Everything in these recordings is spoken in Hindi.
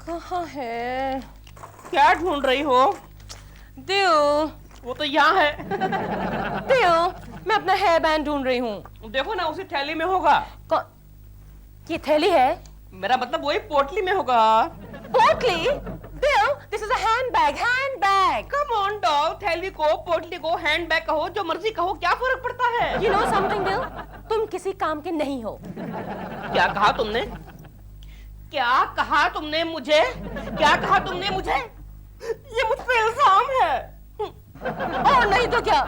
कहाँ है? क्या ढूंढ रही हो? दिल, वो तो यहाँ है। दिल, मैं अपना हेयर बैंड ढूंढ रही हूँ। देखो ना, उसी थैली में होगा। ये थैली है? मेरा मतलब वही पोटली में होगा। पोटली? दिल, this is a handbag, handbag. Come on doll, थैली को, पोटली को, हैंडबैग कहो, जो मर्जी कहो, क्या फर्क पड़ता है? You know something, दिल? तुम किसी काम के नहीं हो। क्या कहा तुमने? क्या कहा तुमने मुझे? क्या कहा तुमने मुझे? ये मुझ पे इल्जाम है। और नहीं तो क्या?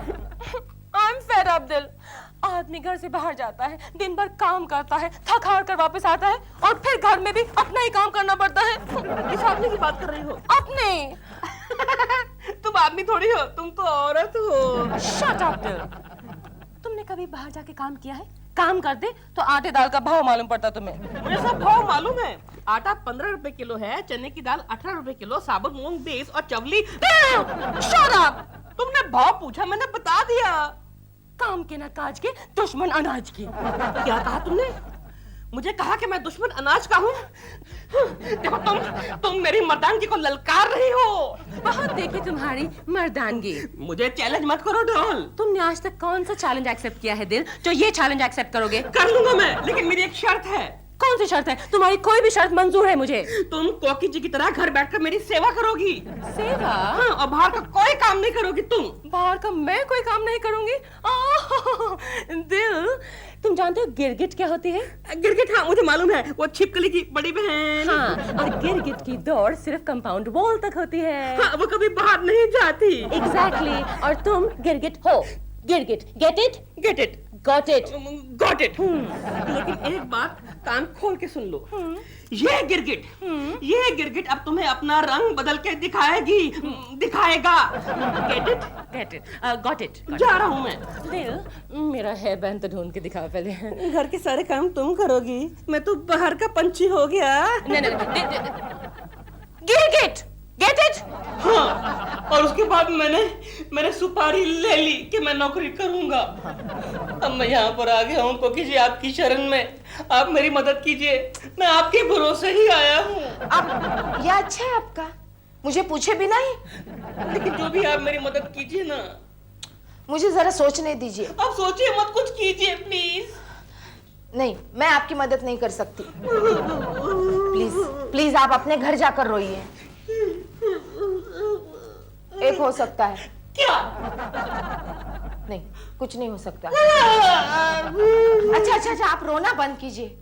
I'm fed up, दिल। आदमी घर से बाहर जाता है, दिन भर काम करता है, थक हार कर वापस आता है और फिर घर में भी अपना ही काम करना पड़ता है। किस आदमी की बात कर रही हो? अपने। तुम आदमी थोड़ी हो, तुम तो औरत हो। Shut up, दिल। तुमने कभी बाहर जाके काम किया है? काम कर दे तो आटे दाल का भाव मालूम पड़ता तुम्हें। मुझे सब भाव मालूम है। आटा 15 रुपए किलो है, चने की दाल 18 रुपए किलो, साबुत मूंग 20 और चवली। Shut up! तुमने भाव पूछा, मैंने बता दिया। काम के न काज के, दुश्मन अनाज की। क्या कहा तुमने? मुझे कहा कि मैं दुश्मन अनाज का हूँ? देखो तुम मेरी मर्दानगी को ललकार रही हो। बहुत देखी तुम्हारी मर्दानगी। मुझे चैलेंज मत करो डॉल। तुमने आज तक कौन सा चैलेंज एक्सेप्ट किया है दिल, जो ये चैलेंज एक्सेप्ट करोगे? कर लूंगा मैं, लेकिन मेरी एक शर्त है। कौन सी शर्त है? तुम्हारी कोई भी शर्त मंजूर है मुझे। तुम कोकी जी की तरह घर बैठकर मेरी सेवा करोगी। सेवा? हाँ, और बाहर का कोई काम नहीं करोगी तुम। बाहर का मैं कोई काम नहीं करूंगी? दिल, तुम जानते हो गिरगिट क्या होती है? गिरगिट? हाँ, मुझे मालूम है, वो छिपकली की बड़ी बहन। हाँ, और गिरगिट की दौड़ सिर्फ कंपाउंड वॉल तक होती है। हाँ, वो कभी बाहर नहीं जाती। एग्जैक्टली, और तुम गिरगिट हो। गिरगिट, get it? Get it, got it, got it. लेकिन एक बात कान खोल के सुन लो। ये गिरगिट अब तुम्हें अपना रंग बदल के दिखाएगा। Get it? Get it, got it. जा रहा हूँ मैं। दिल, मेरा हेयर बैंड तो ढूंढ के दिखाओ पहले। घर के सारे काम तुम करोगी, मैं तो बाहर का पंछी हो गया। नहीं, गिरगिट, गेट इट? हाँ, और उसके बाद मैंने सुपारी ले ली कि मैं नौकरी करूंगा। अब मैं यहाँ पर आ गया हूँ कोकी जी, आपकी शरण में। आप मेरी मदद कीजिए, मैं आपके भरोसे ही आया हूँ। अब ये अच्छा है आपका, मुझे पूछे बिना ही। लेकिन जो भी आप मेरी मदद कीजिए ना। मुझे जरा सोचने दीजिए। आप सोचिए मत, कुछ कीजिए प्लीज। नहीं, मैं आपकी मदद नहीं कर सकती। प्लीज प्लीज आप अपने घर जाकर रोइए। एक हो सकता है। क्या? नहीं, कुछ नहीं हो सकता। अच्छा, आप रोना बंद कीजिए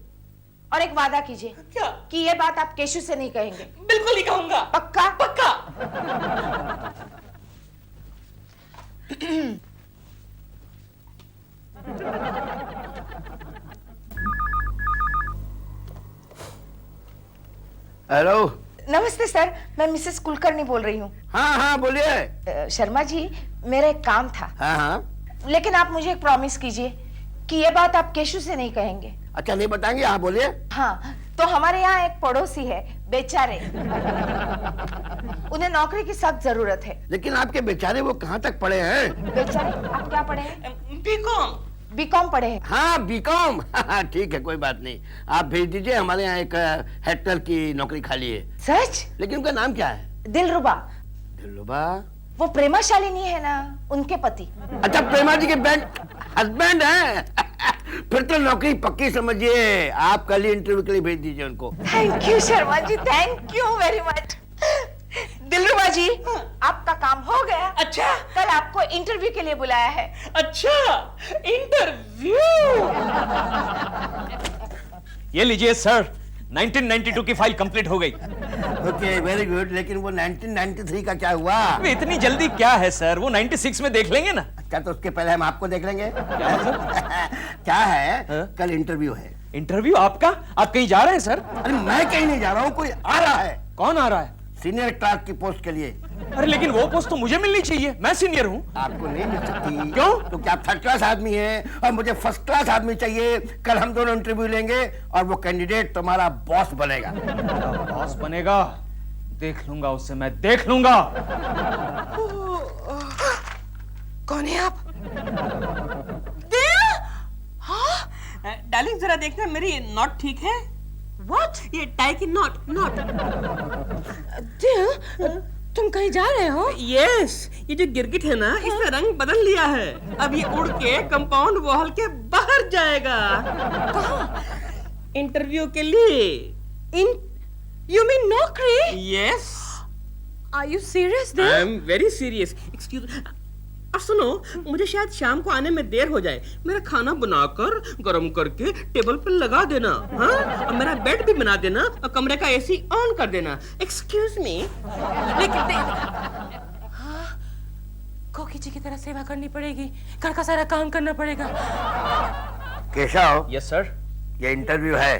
और एक वादा कीजिए। क्या? कि ये बात आप केशु से नहीं कहेंगे। बिल्कुल नहीं कहूंगा। पक्का? पक्का। हेलो। नमस्ते सर, मैं मिसेस कुलकर्णी बोल रही हूँ। हाँ बोलिए। शर्मा जी, मेरा एक काम था। हाँ। लेकिन आप मुझे एक प्रॉमिस कीजिए कि ये बात आप केशु से नहीं कहेंगे। अच्छा, नहीं बताएंगे? हाँ बोलिए। हाँ, तो हमारे यहाँ एक पड़ोसी है, बेचारे। उन्हें नौकरी की सख्त जरूरत है। लेकिन आपके बेचारे वो कहाँ तक पढ़े हैं? बेचारे, आप क्या पढ़े हैं? बीकॉम। बीकॉम पढ़े हैं। हाँ, बीकॉम। ठीक है, कोई बात नहीं। आप भेज दीजिए, हमारे यहाँ एक हेड क्लर्क की नौकरी खाली है। सच? लेकिन उनका नाम क्या है? दिलरुबा। दिलरुबा? वो प्रेमा शालिनी है ना, उनके पति। अच्छा, प्रेमा जी के हस्बैंड है। फिर तो नौकरी पक्की समझिए। आप कल ही इंटरव्यू के लिए भेज दीजिए उनको। Thank you Sharma ji, thank you very much. Dilruba ji, आपका काम हो गया। अच्छा, कल आपको इंटरव्यू के लिए बुलाया है। अच्छा, इंटरव्यू। ये लीजिए सर, 1992 की फाइल कंप्लीट हो गई। Okay, very good. लेकिन वो 1993 का क्या हुआ? इतनी जल्दी क्या है सर, वो 96 में देख लेंगे ना। क्या, तो उसके पहले हम आपको देख लेंगे? क्या मतलब? क्या है? हाँ? कल इंटरव्यू है। इंटरव्यू आपका? आप कहीं जा रहे हैं सर? अरे मैं कहीं नहीं जा रहा हूँ, कोई आ रहा है। कौन आ रहा है? सीनियर क्लार्क की पोस्ट के लिए। अरे लेकिन वो पोस्ट तो मुझे मिलनी चाहिए, मैं सीनियर हूँ। आपको नहीं मिल सकती। क्यों? तो क्या आप थर्ड क्लास आदमी हैं और मुझे फर्स्ट क्लास आदमी चाहिए। कल हम दोनों इंटरव्यू लेंगे और वो कैंडिडेट तुम्हारा बॉस बनेगा। बॉस बनेगा? देख लूंगा उससे, मैं देख लूंगा। कौन है आप? डार्लिंग, जरा देखना मेरी नॉट ठीक है। What? ये टाई की नॉट। Dear, तुम कहीं जा रहे हो? यस, ये जो गिरगिट है ना, इसने रंग बदल लिया है। अब ये उड़ के कंपाउंड वॉल के बाहर जाएगा। कहाँ? इंटरव्यू के लिए। You mean नौकरी? Yes, Are you serious I dear? Am very serious. Excuse, और सुनो, मुझे शायद शाम को आने में देर हो जाए। मेरा खाना बनाकर गरम करके टेबल पर लगा देना, हाँ? और मेरा बेड भी बना देना और कमरे का एसी ऑन कर देना। Excuse me. लेकिन हाँ, कोकी जी की तरह सेवा करनी पड़ेगी, घर का सारा काम करना पड़ेगा। Keshav, yes sir. ये इंटरव्यू है,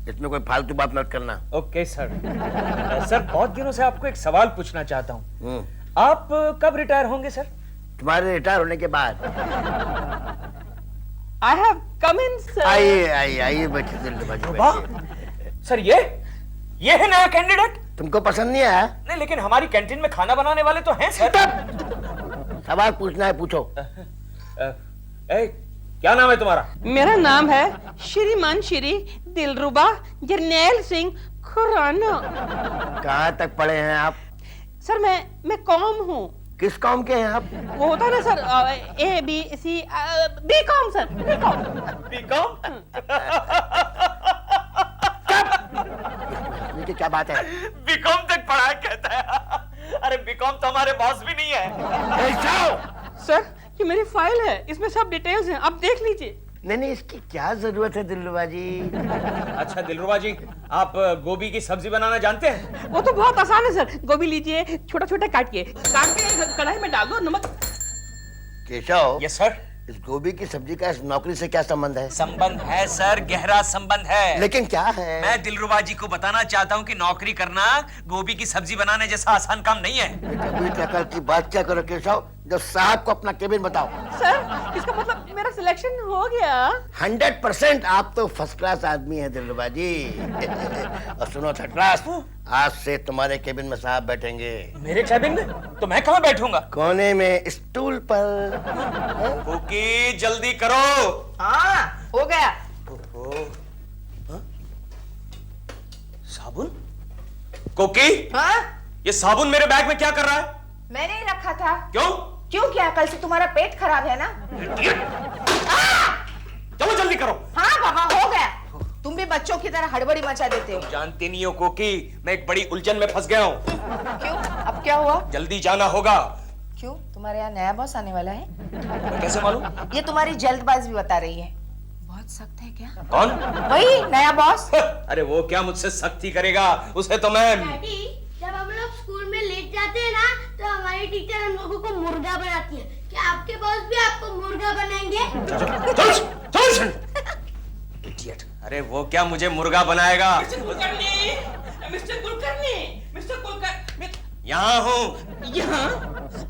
इसमें कोई फालतू बात मत करना। Okay sir. सर बहुत दिनों से आपको एक सवाल पूछना चाहता हूँ। आप कब रिटायर होंगे सर? तुम्हारे रिटायर होने के बाद। I have come in sir. आइए बैठिए दिलरुबा जी, वाह बैठिए। सर, ये है नया कैंडिडेट? तुमको पसंद नहीं आया? नहीं, लेकिन हमारी कैंटीन में खाना बनाने वाले तो हैं सर। सवाल पूछना है, पूछो। क्या नाम है तुम्हारा? मेरा नाम है श्रीमान श्री दिलरुबा जरनैल सिंह खुराना। कहाँ तक पढ़े हैं आप? सर मैं कॉम हूँ। किस कौम के हैं आप? वो होता है ना sir, A B C B com sir, B com. BCom? ये क्या बात है? बीकॉम तक पढ़ा है कहता है। अरे बीकॉम तो हमारे बॉस भी नहीं है। सर ये मेरी फाइल है, इसमें सब डिटेल्स हैं, आप देख लीजिए। नहीं, इसकी क्या जरूरत है दिलरुबा जी? अच्छा दिलरुबा जी, आप गोभी की सब्जी बनाना जानते हैं? वो तो बहुत आसान है सर। गोभी लीजिए, छोटा छोटा काट के कढ़ाई में डाल दो, नमक। Keshav, yes sir. इस गोभी की सब्जी का इस नौकरी से क्या संबंध है? संबंध है सर, गहरा संबंध है। लेकिन क्या है? मैं दिलरुबा जी को बताना चाहता हूँ कि नौकरी करना गोभी की सब्जी बनाने जैसा आसान काम नहीं है। कभी टकल की बात क्या करो केशव, जब साहब को अपना केबिन बताओ। सर इसका मतलब मेरा सिलेक्शन हो गया? 100% आप तो फर्स्ट क्लास आदमी हैं दिलरुबा जी। और सुनो थर्ड क्लास, आज से तुम्हारे केबिन में साहब बैठेंगे। मेरे कैबिन में? तो मैं कहाँ बैठूंगा? कोने में स्टूल पर। ओके, जल्दी करो। हाँ, हो गया। साबुन? कोकी, हाँ? ये साबुन मेरे बैग में क्या कर रहा है? मैंने ही रखा था। क्यों? क्यों क्या? कल से तुम्हारा पेट खराब है ना? चलो जल्दी करो। हाँ बाबा, हो गया। तुम भी बच्चों की तरह हड़बड़ी मचा देते हो। जानते नहीं हो कोकी, मैं एक बड़ी उलझन में फंस गया हूँ। क्यों? अब क्या हुआ? जल्दी जाना होगा। क्यों? तुम्हारे यहाँ नया बॉस आने वाला है? कैसे मालूम? ये तुम्हारी जल्दबाजी बता रही है। बहुत सख्त है क्या? कौन? वही नया बॉस। अरे वो क्या मुझसे सख्ती करेगा, उसे तो मैं। डैडी, जब हम लोग स्कूल में लेट जाते हैं ना, तो हमारी टीचर हम लोगों को मुर्गा बनाती है। क्या आपके बॉस भी आपको मुर्गा बनाएंगे? चल। इडियट। अरे वो क्या मुझे मुर्गा बनाएगा? मिस्टर कुलकर्णी, यहाँ हूँ। यहाँ?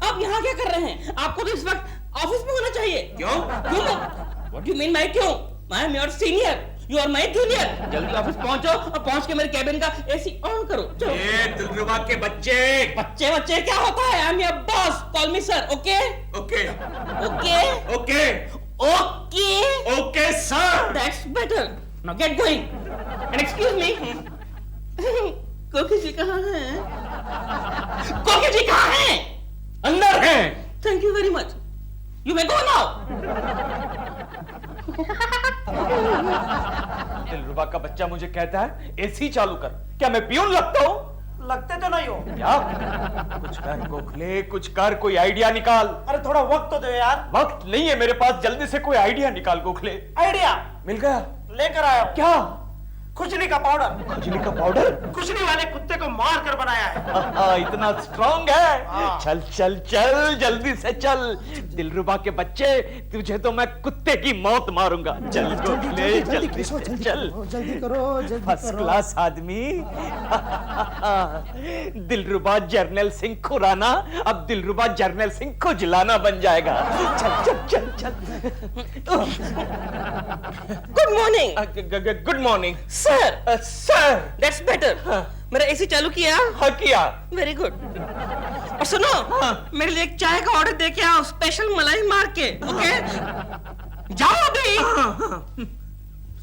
आप यहाँ क्या कर रहे हैं? आपको तो इस वक्त ऑफिस में होना चाहिए। क्यों? What do you mean by क्यों? I am your senior, you are my junior. जल्दी ऑफिस पहुंचो और पहुंच के मेरे कैबिन का एसी ऑन करो। चलो। ये दिलरुबा के बच्चे। बच्चे क्या होता है? I am your boss. Call me sir, okay? Okay Okay? Okay? Sir. That's better. Now get going. And excuse me. कोकी जी कहाँ हैं? कोकी जी कहाँ हैं? अंदर हैं। Thank you very much. You may go now. दिलरुबा का बच्चा मुझे कहता है एसी चालू कर। क्या मैं पियून लगता हूँ? लगते तो नहीं हो। क्या? कुछ कर गोखले, कुछ कर, कोई आइडिया निकाल। अरे थोड़ा वक्त तो दो यार। वक्त नहीं है मेरे पास, जल्दी से कोई आइडिया निकाल गोखले। आइडिया मिल गया? लेकर आया हूं। क्या? खुजली का पाउडर। खुजली का पाउडर? खुजली वाले कुत्ते को मार कर बनाया है। इतना स्ट्रॉन्ग है? हाँ। चल चल चल, जल्दी से चल। दिलरुबा के बच्चे, तुझे तो मैं कुत्ते की मौत मारूंगा। चल गोखले, जल्दी से चल। जल्दी करो, फर्स्ट क्लास आदमी। दिलरुबा जर्नैल सिंह खुराना अब दिलरुबा जर्नैल सिंह खुजलाना बन जाएगा। चल चल चल चल। Good morning. Good morning Sir, sir. that's better. मेरा एसी चालू किया? हाँ किया। Very good. और सुनो, मेरे लिए एक चाय का ऑर्डर दे के आओ, स्पेशल मलाई मार के। ओके? जाओ अभी।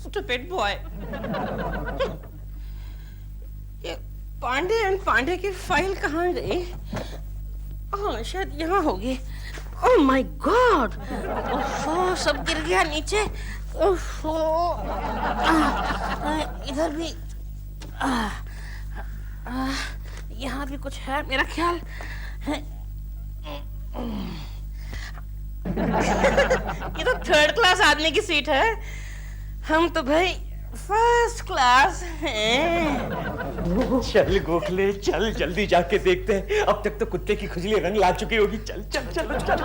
Stupid boy. Pandey and Pandey की फाइल कहाँ गई? हाँ शायद यहाँ होगी। ओह माय गॉड, ओहो सब गिर गया नीचे। ओहो इधर भी यहाँ भी कुछ है मेरा ख्याल है। ये तो थर्ड क्लास आदमी की सीट है, हम तो भाई फर्स्ट क्लास हैं। चल गोखले चल, जल्दी जाके देखते हैं। अब तक तो कुत्ते की खुजली रंग ला चुकी होगी। चल चल चल चल।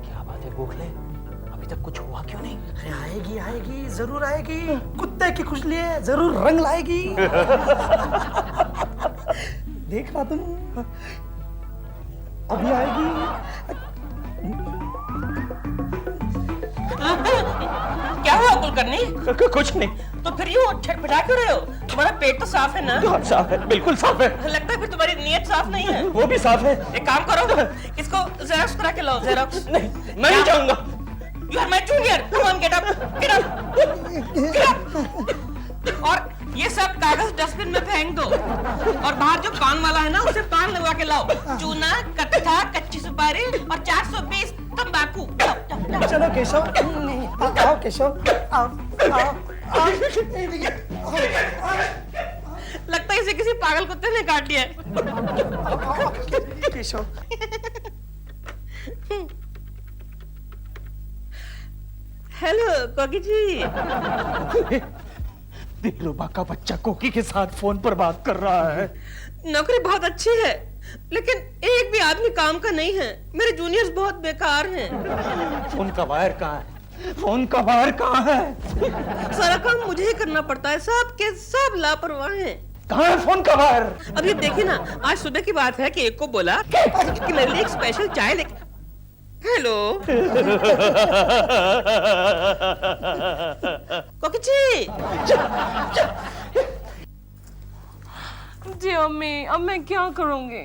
क्या बात है गोखले, अभी तक कुछ हुआ क्यों नहीं? अरे आएगी आएगी, जरूर आएगी। कुत्ते की खुजली है, जरूर रंग लाएगी। देखना तुम, अभी आएगी। क्या हुआ कुलकर्णी? कुछ नहीं। तो फिर यूँ छटपटा क्यों रहे हो? तुम्हारा पेट तो साफ है ना? बहुत साफ है, बिल्कुल साफ है। लगता है फिर तुम्हारी नीयत साफ नहीं है। वो भी साफ है। एक काम करो, इसको जेरोक्स करा के लाओ। जेरोक्स नहीं, मैं नहीं जाऊंगा। You are my junior. Come on, get up, get up, get up. और ये सब कागज डस्टबिन में फेंक दो और बाहर जो पान वाला है ना उसे पान लगवा के लाओ। चूना, कत्था, कच्ची सुपारी और 420 तंबाकू। चलो केशव, आओ केशव, आओ आओ आओ। लगता है इसे किसी पागल कुत्ते ने काट लिया है। केशव, हेलो कोकी जी। दिलरुबा का बच्चा कोकी के साथ फोन पर बात कर रहा है। नौकरी बहुत अच्छी है लेकिन एक भी आदमी काम का नहीं है। मेरे जूनियर्स बहुत बेकार हैं। फोन का वायर कहाँ है? फोन का वायर कहाँ है? सारा काम मुझे ही करना पड़ता है, सब के सब लापरवाह हैं। कहाँ है फोन का वायर? अभी देखिए ना, आज सुबह की बात है कि एक को बोला कि मेरे लिए एक स्पेशल चाय लेके। हेलो कोकी जी। जी अम्मी, अब मैं क्या करूंगी?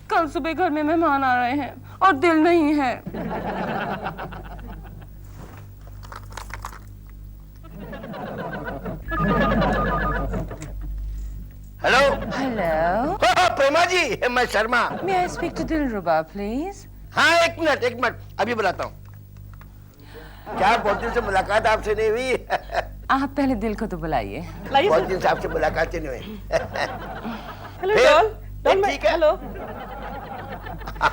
कल सुबह घर में मेहमान आ रहे हैं और दिल नहीं है। हेलो हेलो, प्रेमा जी, मैं Sharma. May I speak to Dilruba please? हाँ एक मिनट, अभी बुलाता हूँ। क्या बहुत दिन से मुलाकात आपसे नहीं हुई? आप पहले दिल को तो बुलाइए। बहुत दिन से आपसे मुलाकात ही नहीं हुई। हेलो फिर? डॉल, डॉल मैं ठीक है। हेलो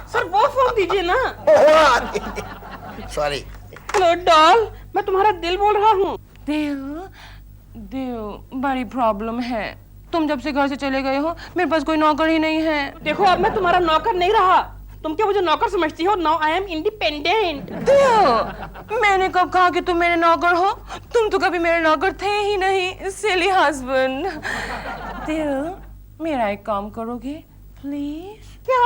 सर वो फोन दीजिए ना। सॉरी। हेलो डॉल, मैं तुम्हारा दिल बोल रहा हूँ। दिल, बड़ी प्रॉब्लम है। तुम जब से घर से चले गए हो मेरे पास कोई नौकर ही नहीं है। देखो अब मैं तुम्हारा नौकर नहीं रहा। तुम क्या मुझे नौकर समझती हो? Now I am independent. मैंने कब कहा कि तुम मेरे नौकर हो? तुम तो कभी मेरे नौकर थे ही नहीं, सिली हस्बैंड। दिल, मेरा एक काम करोगे प्लीज? क्या?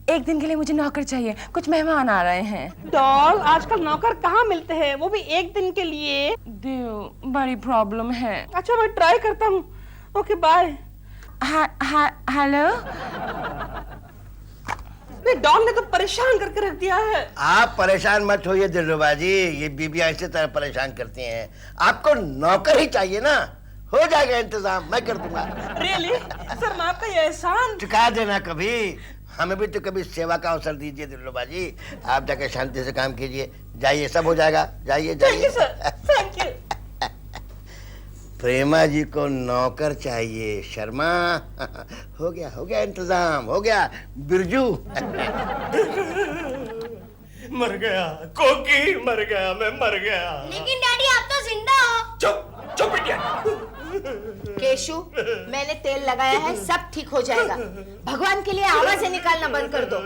एक दिन के लिए मुझे नौकर चाहिए, कुछ मेहमान आ रहे हैं। डॉल, आजकल नौकर कहाँ मिलते हैं, वो भी एक दिन के लिए। दिल, बड़ी प्रॉब्लम है। अच्छा मैं ट्राई करता हूँ। Okay bye. हेलो, डॉल ने तो परेशान करके रख दिया है। आप परेशान मत होइए दिलरुबा जी, ये बीबी ऐसे तरह परेशान करती हैं। आपको नौकर ही चाहिए ना, हो जाएगा इंतजाम, मैं कर दूंगा। रियली सर, मैं आपका ये एहसान। चुका देना कभी, हमें भी तो कभी सेवा का अवसर दीजिए दिलरुबा जी। आप जाके शांति से काम कीजिए, जाइए, सब हो जाएगा, जाइए थैंक यू जाइए। Sir, thank you. Prema ji को नौकर चाहिए, शर्मा। हो गया इंतजाम, हो गया बिरजू। मर गया कोकी, मर गया, मैं मर गया। लेकिन डैडी आप तो जिंदा हो। चुप चुप बिटिया। केशु, मैंने तेल लगाया है, सब ठीक हो जाएगा। भगवान के लिए आवाजें निकालना बंद कर दो।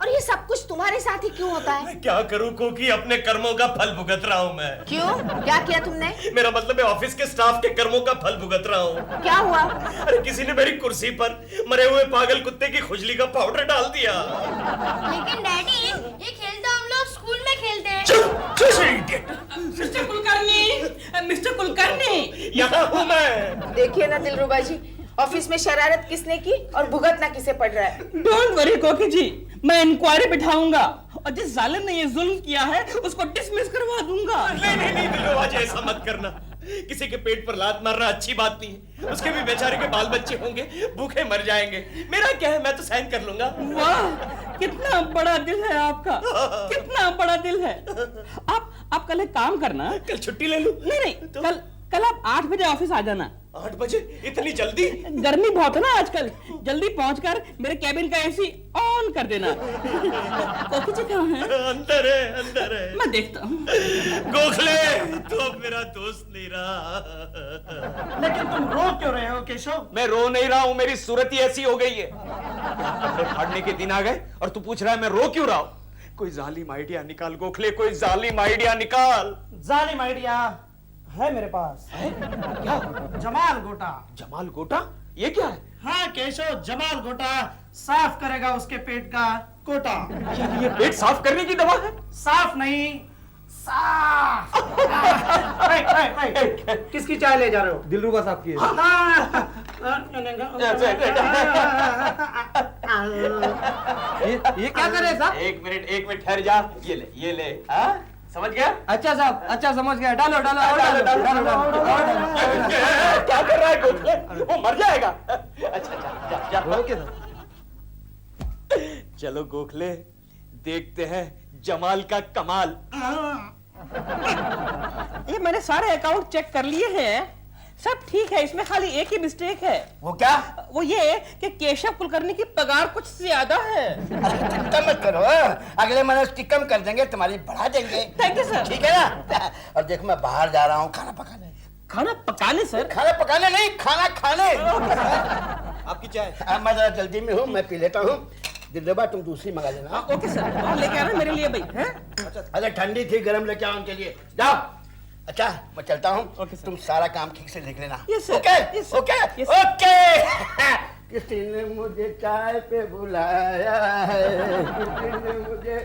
और ये सब कुछ तुम्हारे साथ ही क्यों होता है? क्या करूं कोकी, अपने कर्मों का फल भुगत रहा हूं मैं। क्यों? क्या किया तुमने? मेरा मतलब है ऑफिस के स्टाफ के कर्मों का फल भुगत रहा हूं। क्या हुआ? अरे किसी ने मेरी कुर्सी पर मरे हुए पागल कुत्ते की खुजली का पाउडर डाल दिया। लेकिन डैडी ये खेल तो हम लोग स्कूल में खेलते हैं। Mister Kulkarni, mister Kulkarni. यहाँ हूँ मैं। देखिए ना दिलरुबा जी, ऑफिस में शरारत किसने की और भुगतना किसे पड़ रहा है? डोंट वरी कोकी जी, मैं इंक्वायरी बिठाऊंगा और जिस जालिम ने ये जुल्म किया है उसको डिसमिस करवा दूंगा। नहीं दिलरुबा जी, ऐसा मत करना। किसी के पेट पर लात मारना अच्छी बात नहीं है। उसके भी बेचारे के बाल बच्चे होंगे, भूखे मर जाएंगे। मेरा क्या है, मैं तो सहन कर लूंगा। वाह, कितना बड़ा दिल है आपका, कितना बड़ा दिल है। आप कल एक काम करना, कल छुट्टी ले लूं? नहीं, कल आप 8 बजे ऑफिस आ जाना। 8 बजे? इतनी जल्दी? गर्मी बहुत है ना आजकल, जल्दी पहुंचकर मेरे कैबिन का एसी ऑन कर देना। कोकी जी कहाँ हैं? अंदर है। मैं देखता हूँ। गोखले, तू अब मेरा दोस्त नहीं रहा। लेकिन तुम रो क्यों रहे हो केशव? मैं रो नहीं रहा हूँ, मेरी सूरत ही ऐसी हो गई है। कपड़े फाड़ने के दिन आ गए और तू पूछ रहा है मैं रो क्यों रहा हूँ? कोई जालिम आइडिया निकाल गोखले, कोई जालिम आइडिया निकाल। जालिम आइडिया है मेरे पास। है? क्या? जमाल गोटा। जमाल गोटा? ये क्या है? हाँ केशव, जमाल गोटा साफ करेगा उसके पेट का कोटा। ये पेट साफ करने की दवा है? साफ नहीं, साफ। किसकी चाय ले जा रहे हो? दिलरुबा साहब की है। ये क्या कर रहे हैं साहब? एक मिनट ठहर जा। ये ले हाँ? समझ गया? अच्छा साहब, अच्छा समझ गया। डालो। क्या कर रहा है गोखले? वो मर जाएगा। अच्छा जा। Okay sir. चलो गोखले, देखते हैं जमाल का कमाल। ये मैंने सारे अकाउंट चेक कर लिए हैं, सब ठीक है, इसमें खाली एक ही मिस्टेक है। वो क्या? वो ये कि केशव कुलकर्णी की पगार कुछ ज्यादा है। अरे चिंता मत करो, अगले महीने उसकी कम कर देंगे, तुम्हारी बढ़ा देंगे। Thank you sir. ठीक है ना? और देखो मैं बाहर जा रहा हूँ खाना पकाने। खाना पकाने सर? खाना पकाने नहीं, खाना खाने। आपकी चाय। मैं जरा जल्दी में हूँ, मैं पी लेता हूँ। दिलरुबा तुम दूसरी मंगा लेना। ओके सर, और लेके आना मेरे लिए भाई, हैं? अरे ठंडी थी, गरम लेके आओ उनके लिए। जाओ। अच्छा मैं चलता हूँ। Okay sir. तुम सारा काम ठीक से देख लेना। Yes sir. Okay yes sir. Okay yes sir. Okay. किसी ने मुझे चाय पे बुलाया है, किसी ने मुझे।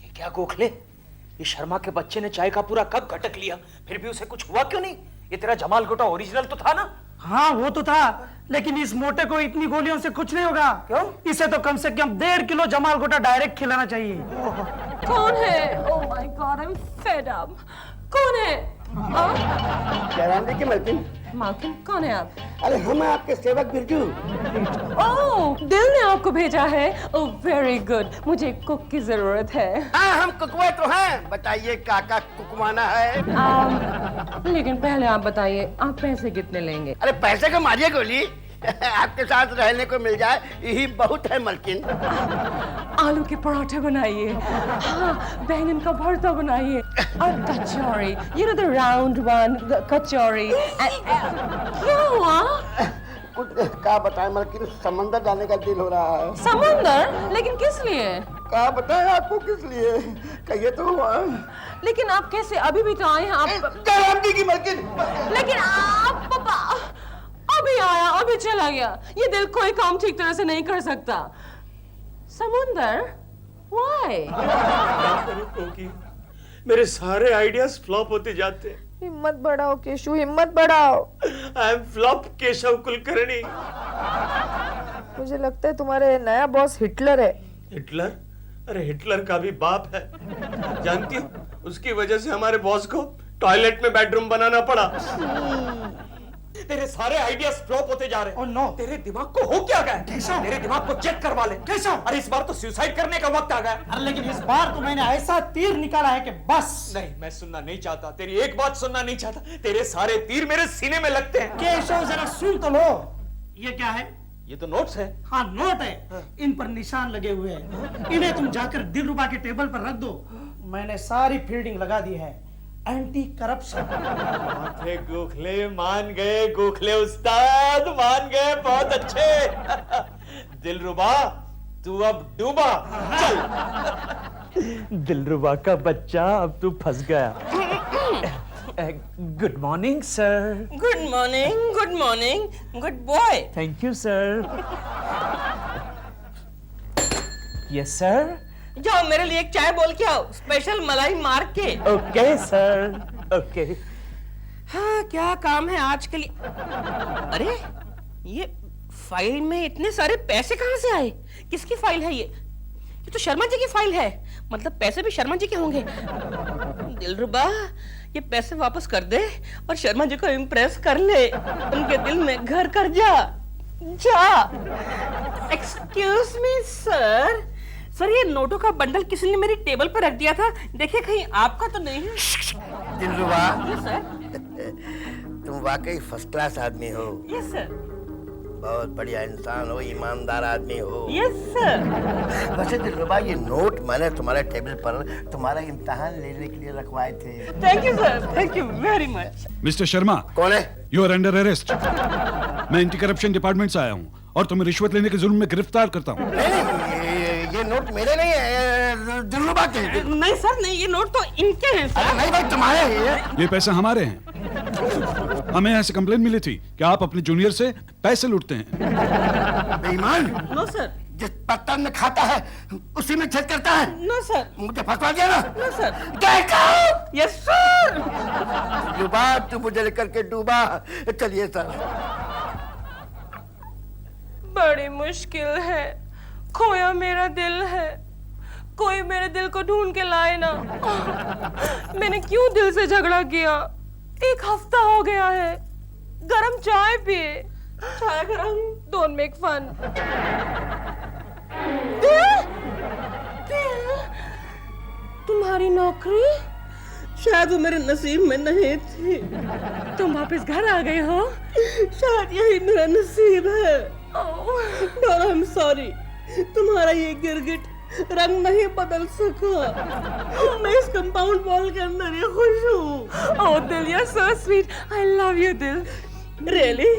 ये क्या गोखले? ये शर्मा के बच्चे ने चाय का पूरा कप घटक लिया, फिर भी उसे कुछ हुआ क्यों नहीं? ये तेरा जमाल गोटा ओरिजिनल तो था ना? हाँ वो तो था, लेकिन इस मोटे को इतनी गोलियों से कुछ नहीं होगा। क्यों? इसे तो कम से कम 1.5 किलो जमाल गोटा डायरेक्ट खिलाना चाहिए। कौन है? Oh my God, I am fed up. कौन है? जयराम जी की मलकिन। मालकिन कौन है आप? अरे हम हैं आपके सेवक बिरजू। ओह, दिल ने आपको भेजा है। ओह वेरी गुड, मुझे कुक की जरूरत है। हाँ हम कुकवे तो हैं, बताइए काका कुकवाना है। लेकिन पहले आप बताइए, आप पैसे कितने लेंगे? अरे पैसे को मारिए गोली, आपके साथ रहने को मिल जाए यही बहुत है मलकिन। आलू के पराठे बनाइए, हाँ, बैंगन का भरता बनाइए और कचौरी, you know the round one, the कचौरी। क्या हुआ? कुछ क्या बताएं मलकिन, समंदर जाने का दिल हो रहा है। समुंदर? लेकिन किस लिए? क्या बताएं आपको किस लिए, कहिए तो हुआ। लेकिन आप कैसे, अभी भी तो आए हैं आप। जयराम जी की मलकिन। लेकिन आप पापा अभी आया अभी चला गया, ये दिल कोई काम ठीक तरह से नहीं कर सकता। समुंदर? Why? मेरे सारे आइडियाज फ्लॉप होते जाते हैं। हिम्मत बढ़ाओ केशु, हिम्मत बढ़ाओ। I am flop Keshav Kulkarni. मुझे लगता है तुम्हारे नया बॉस हिटलर है। हिटलर? अरे हिटलर का भी बाप है, जानती हो? उसकी वजह से हमारे बॉस को टॉयलेट में बेडरूम बनाना पड़ा। तेरे सारे आइडियाज फ्लॉप होते जा रहे हैं। Oh, no. तेरे दिमाग को हो क्या गया? कैसा? तेरे दिमाग को चेक करवा ले। कैसा? अरे इस बार तो सुसाइड करने का वक्त आ गया। अरे लेकिन इस बार तो मैंने ऐसा तीर निकाला है कि बस। नहीं, मैं सुनना नहीं चाहता, तेरी एक बात सुनना नहीं चाहता। तेरे सारे तीर मेरे सीने में लगते हैं। केशव जरा सुन तो लो। ये क्या है? ये तो नोट्स है। हाँ नोट है, इन पर निशान लगे हुए हैं। इन्हें तुम जाकर दिलरुबा के टेबल पर रख दो। मैंने सारी फील्डिंग लगा दी है, एंटी करप्शन। गोखले मान गए, गोखले उस्ताद मान गए, बहुत अच्छे। दिलरुबा तू अब डूबा, चल। दिलरुबा का बच्चा अब तू फंस गया। Good morning sir. Good morning, good boy. Thank you sir. Yes sir. जाओ मेरे लिए एक चाय बोल के आओ, स्पेशल मलाई मार के। Okay sir, okay. हाँ क्या काम है आज के लिए? अरे ये फाइल में इतने सारे पैसे कहाँ से आए? किसकी फाइल है ये? ये तो शर्मा जी की फाइल है। मतलब पैसे भी शर्मा जी के होंगे। दिलरुबा, ये पैसे वापस कर दे और शर्मा जी को इम्प्रेस कर ले। उनके दिल में घर कर जा। Excuse me sir. सर, ये नोटों का बंडल किसी ने मेरी टेबल पर रख दिया था। देखिए कहीं आपका तो नहीं है। दिलरुबा, यस सर। तुम वाकई फर्स्ट क्लास आदमी हो। Yes sir. बहुत बढ़िया इंसान हो, ईमानदार आदमी हो। Yes sir. वैसे दिलरुबा, ये नोट मैंने तुम्हारे टेबल पर तुम्हारा इम्तिहान लेने के लिए रखवाए थे। Thank you sir, thank you very much. Mister Sharma, कौन है? You are under arrest. मैं एंटी करप्शन डिपार्टमेंट से आया हूँ और तुम्हें रिश्वत लेने के जुर्म में गिरफ्तार करता हूँ। ये नोट मेरे नहीं है, दिलरुबा के। नहीं सर, नहीं, ये नोट तो इनके हैं सर। नहीं भाई, तुम्हारे हैं ये पैसे हमारे हैं। हमें यहाँ से कंप्लेन मिली थी कि आप अपने जूनियर से पैसे लूटते हैं। बेईमान। No sir. जिस पत्तन में खाता है उसी में छेद करता है। No sir. मुझे फंसवा दिया ना। No sir. देखो, यस सर। डूबा तू मुझे लेकर के डूबा। चलिए सर। बड़ी मुश्किल है, खोया मेरा दिल है, कोई मेरे दिल को ढूंढ के लाए ना। मैंने क्यों दिल से झगड़ा किया? 1 हफ्ता हो गया है। गरम चाय पिए। चाय गरम। Don't make fun. तुम्हारी नौकरी? शायद वो मेरे नसीब में नहीं थी। तुम वापस घर आ गए हो? शायद यही मेरा नसीब है। और आई एम सॉरी, तुम्हारा ये गिरगिट रंग नहीं बदल सका। मैं इस कंपाउंड वॉल के अंदर ही खुश हूँ। Oh Dil, you are so sweet. I love you Dil. Really?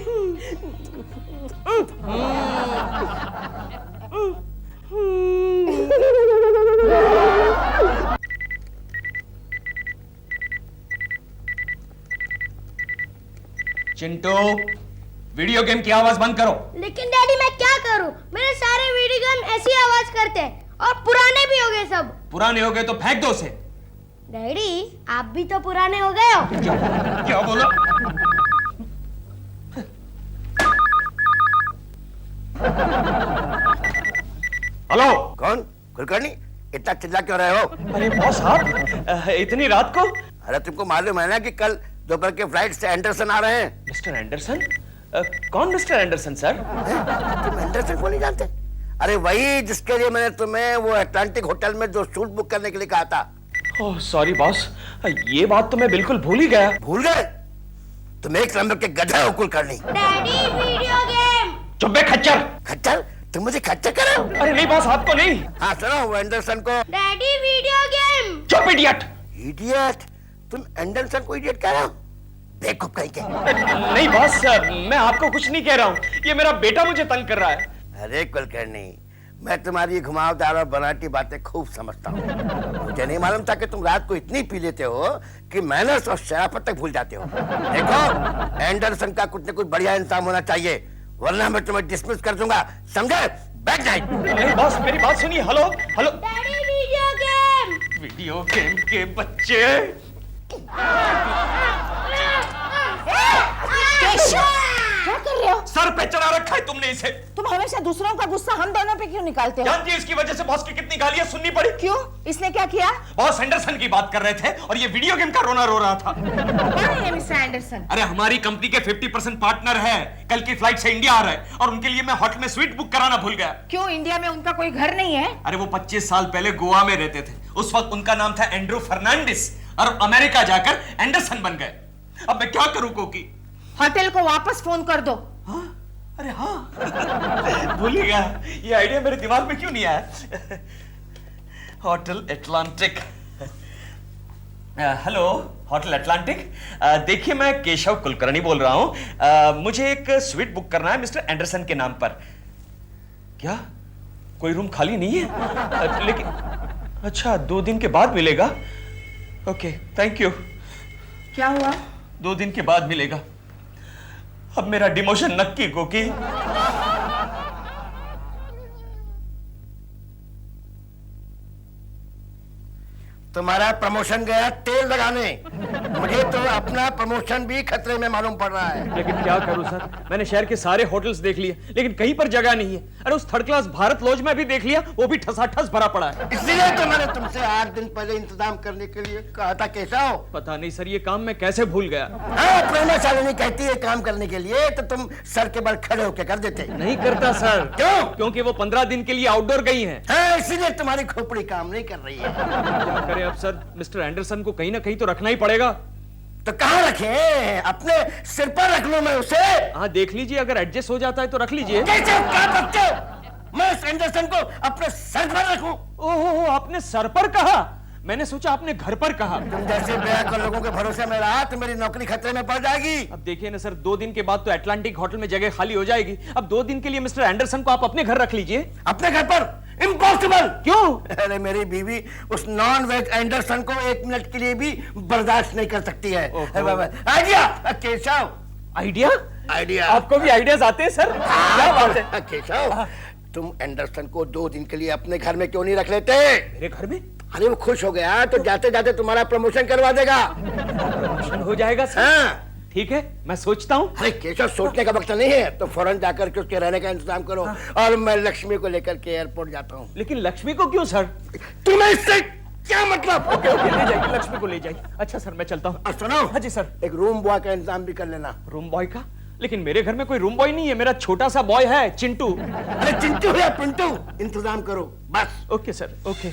Chintu, video game की आवाज बंद करो। लेकिन डैडी मैं क्या करूं? मेरे सारे वीडियो गेम ऐसी आवाज करते हैं और पुराने भी हो गए सब। पुराने हो गए तो फेंक दो उसे। डैडी आप भी तो पुराने हो गए हो। क्या बोला? हेलो। कौन? कुलकर्णी, इतना चिल्ला क्यों रहे हो? अरे बॉस, आप इतनी रात को? अरे तुमको मालूम है ना कि कल दोपहर के फ्लाइट से एंडरसन आ रहे हैं। Mister Anderson? कौन मिस्टर एंडरसन सर? तुम एंडरसन को नहीं जानते? अरे वही जिसके लिए मैंने तुम्हें वो अटलांटिक होटल में जो सूट बुक करने के लिए कहा था। ओह सॉरी बॉस, ये बात तो मैं बिल्कुल भूल ही गया। भूल गए? तुम एक नंबर के गधे हो कुलकर्णी। Daddy video game. चुप बे खच्चर। खच्चर? तुम मुझे खच्चर कर रहे हो? अरे नहीं बॉस, आपको नहीं। हाँ सुनो, वो एंडरसन को। Daddy video game. चुप इडियट। इडियट? तुम एंडरसन को इडियट कह रहे हो? बेवकूफ कहीं के। नहीं बॉस, मैं आपको कुछ नहीं कह रहा हूँ, ये मेरा बेटा मुझे तंग कर रहा है। अरे कुलकर्णी, मैं तुम्हारी घुमावदार और बनाटी बातें खूब समझता हूँ। मुझे नहीं मालूम था कि तुम रात को इतनी पी लेते हो कि मैनर्स और शराफत तक भूल जाते हो। देखो, एंडरसन का कुछ न कुछ बढ़िया इंतजाम होना चाहिए, वरना मैं तुम्हें डिसमिस कर दूंगा, समझे? बैठ जाए। नहीं बॉस, मेरी बात सुनिए। Hello hello. Daddy video game. Video game के बच्चे। क्या कर रहे हो? सर पे चढ़ा रखा है तुमने इसे। तुम हमेशा दूसरों का गुस्सा हम दोनों पे क्यों निकालते हो? जानती है इसकी वजह से बॉस की कितनी गालियां सुननी पड़ी? क्यों? इसने क्या किया? बॉस एंडरसन की बात कर रहे थे और ये वीडियो गेम का रोना रो रहा था। कौन है मिस्टर एंडरसन? अरे हमारी कंपनी के 50% पार्टनर है, कल की फ्लाइट से इंडिया आ रहे हैं और उनके लिए मैं होटल में स्वीट बुक कराना भूल गया। क्यों, इंडिया में उनका कोई घर नहीं है? अरे वो 25 साल पहले गोवा में रहते थे, उस वक्त उनका नाम था एंड्रू फर्नांडिस और अमेरिका जाकर एंडरसन बन गए। अब मैं क्या करूं कोकी? होटल को वापस फोन कर दो। हाँ? अरे हाँ भूल ही गया, ये आइडिया मेरे दिमाग में क्यों नहीं आया? Hotel Atlantic. Hello hotel Atlantic, देखिए मैं केशव कुलकर्णी बोल रहा हूं। मुझे एक स्वीट बुक करना है मिस्टर एंडरसन के नाम पर। क्या कोई रूम खाली नहीं है? लेकिन अच्छा 2 दिन के बाद मिलेगा। Okay thank you. क्या हुआ? 2 दिन के बाद मिलेगा। अब मेरा डिमोशन नक्की कोकी। तुम्हारा प्रमोशन गया तेल लगाने। मुझे तो अपना प्रमोशन भी खतरे में मालूम पड़ रहा है। लेकिन क्या करूं सर, मैंने शहर के सारे होटल्स देख लिए लेकिन कहीं पर जगह नहीं है। अरे उस थर्ड क्लास भारत लॉज में भी देख लिया, वो भी ठसाठस भरा पड़ा है। इसलिए तो मैंने तुमसे 8 दिन पहले इंतजाम करने के लिए कहा था। कैसा हो? पता नहीं सर, ये काम मैं कैसे भूल गया। हाँ, प्रेमा शालिनी कहती है काम करने के लिए तो तुम सर के बल खड़े होकर कर देते। नहीं करता सर। क्यों? क्योंकि वो 15 दिन के लिए आउटडोर गई हैं। हाँ, इसीलिए तुम्हारी खोपड़ी काम नहीं कर रही है। क्या करें अब सर, मिस्टर एंडरसन को कहीं ना कहीं तो रखना ही पड़ेगा। तो कहाँ रखें? अपने सिर पर रख लूं मैं उसे? हाँ देख लीजिए, अगर एडजस्ट हो जाता है तो रख लीजिए। कैसे क्या बच्चे? मैं इस एंडरसन को अपने सर पर रखूं? ओहो, आपने सर पर कहा, मैंने सोचा आपने घर पर कहा। तुम जैसे बेअक्ल लोगों के भरोसे में रहा तो मेरी नौकरी खतरे में पड़ जाएगी। अब देखिए ना सर, 2 दिन के बाद तो एटलांटिक होटल में जगह खाली हो जाएगी। अब 2 दिन के लिए मिस्टर एंडरसन को आप अपने घर रख लीजिए। अपने घर पर? इम्पॉसिबल। क्यों? अरे मेरी बीवी उस नॉन वेज एंडरसन को 1 मिनट के लिए भी बर्दाश्त नहीं कर सकती है। आइडिया केशव। आइडिया? आइडिया आपको भी आइडियाज आते हैं सर? क्या बात है। केशव, तुम एंडरसन को 2 दिन के लिए अपने घर में क्यों नहीं रख लेते? मेरे घर में? अरे वो खुश हो गया तो जाते जाते तुम्हारा प्रमोशन करवा देगा। प्रमोशन हो जाएगा सर? हाँ। ठीक है, मैं सोचता हूँ। अरे केशव, सोचने का वक्त नहीं है, तो फौरन जाकर के उसके रहने का इंतजाम करो। और मैं लक्ष्मी को लेकर के एयरपोर्ट जाता हूँ। लेकिन लक्ष्मी को क्यों सर? तुम्हें इससे क्या मतलब? ओके ओके, ले जाइए, लक्ष्मी को ले जाइए। अच्छा सर, मैं चलता हूँ। और सुनो। हाँ जी सर। एक रूम बॉय का इंतजाम भी कर लेना। रूम बॉय का? लेकिन मेरे घर में कोई रूम बॉय नहीं है, मेरा छोटा सा बॉय है, चिंटू। अरे चिंटू या पिंटू, इंतजाम करो बस। Okay sir, okay.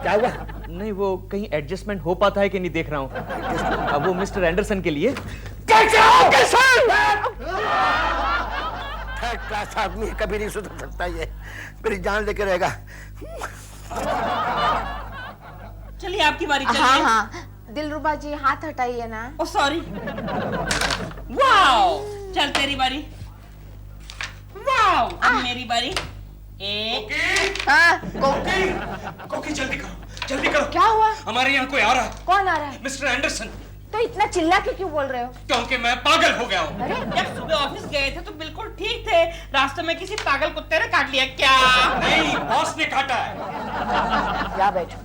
क्या हुआ? नहीं, वो कहीं एडजस्टमेंट हो पाता है कि नहीं देख रहा हूँ। अब वो मिस्टर एंडरसन के लिए। थर्ड क्लास आदमी कभी नहीं सुधर सकता, ये मेरी जान लेके रहेगा। चलिए आपकी बारी। चलिए। हाँ हाँ, दिलरुबा जी हाथ हटाइए ना। ओ सॉरी। वाओ, चल तेरी बारी। वाओ, अब मेरी बारी। हाँ, कोकी जल्दी करो, जल्दी करो। क्या हुआ? हमारे यहाँ कोई आ रहा है। कौन आ रहा है? Mister Anderson. तो इतना चिल्ला के क्यों बोल रहे हो? क्योंकि मैं पागल हो गया हूँ। अरे जब सुबह ऑफिस गए थे तो बिल्कुल ठीक थे, रास्ते में किसी पागल कुत्ते ने काट लिया क्या? नहीं, बॉस ने काटा है। या बैठो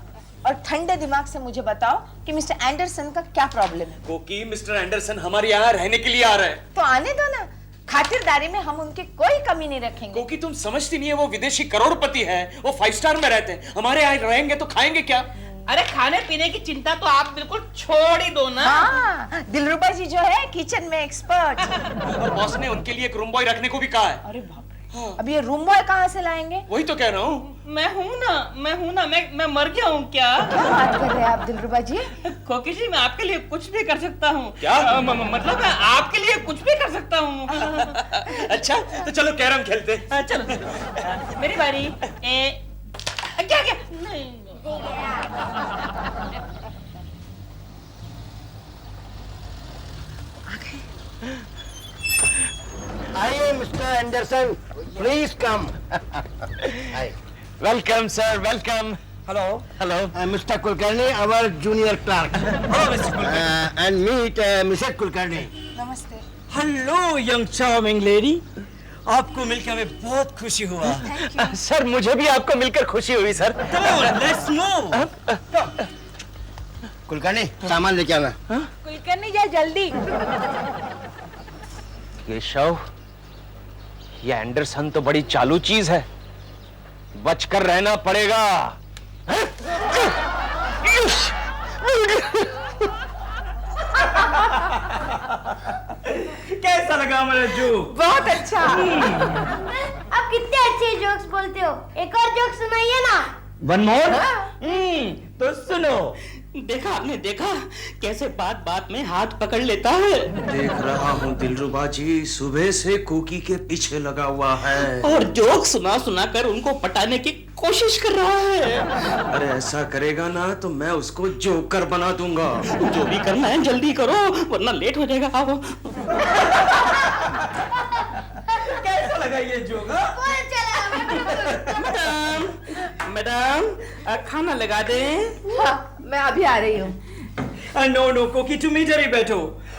और ठंडे दिमाग से मुझे बताओ कि मिस्टर एंडरसन का क्या प्रॉब्लम है। कोकी, मिस्टर एंडरसन हमारे यहाँ रहने के लिए आ रहे हैं। तो आने दो ना, खातिरदारी में हम उनकी कोई कमी नहीं रखेंगे। कोकी, तुम समझती नहीं है, वो विदेशी करोड़पति है, वो 5 स्टार में रहते हैं। हमारे यहाँ रहेंगे तो खाएंगे क्या? अरे खाने पीने की चिंता तो आप बिल्कुल छोड़ ही दो ना। हाँ, दिलरुबा जी जो है किचन में एक्सपर्ट। और बॉस ने उनके लिए एक रूम बॉय रखने को भी कहा है। अरे बाप रे, अब ये रूम बॉय कहाँ से लाएंगे? वही तो कह रहा हूँ। मैं हूँ ना, मैं मर गया हूँ क्या? क्या बात कर रहे हैं आप दिलरुबा जी? कोकी जी, मैं आपके लिए कुछ भी कर सकता हूँ। क्या? मतलब मैं आपके लिए कुछ भी कर सकता हूँ। अच्छा, तो चलो कैरम खेलते हैं। चलो मेरी बारी। क्या क्या? नहीं। आइए mister Anderson, please come. Welcome sir, welcome. Hello hello, mister Kulkarni, our junior clerk. And meet Mrs Kulkarni. नमस्ते। हेलो यंग चार्मिंग लेडी, आपको मिलकर हमें बहुत खुशी हुआ। सर, मुझे भी आपको मिलकर खुशी हुई सर। Let's move. कुलकर्णी, सामान लेके आना। कुलकर्णी जा जल्दी। केशव, ये एंडरसन तो बड़ी चालू चीज है, बचकर रहना पड़ेगा। कैसा लगा मेरा जोक? बहुत अच्छा। आप कितने अच्छे जोक्स बोलते हो, एक और जोक सुनाइए ना। One more. तो सुनो। देखा आपने, देखा कैसे बात बात में हाथ पकड़ लेता है। देख रहा हूँ दिलरुबा जी, सुबह से कोकी के पीछे लगा हुआ है और जोक सुना सुना कर उनको पटाने की कोशिश कर रहा है। अरे ऐसा करेगा ना तो मैं उसको जोकर बना दूंगा। जो भी करना है जल्दी करो वरना लेट हो जाएगा। आओ। कैसा लगा ये जोक? मैडम खाना लगा दें। हाँ, मैं अभी आ रही हूँ। नो नो कोकी, तुम इधर ही बैठो।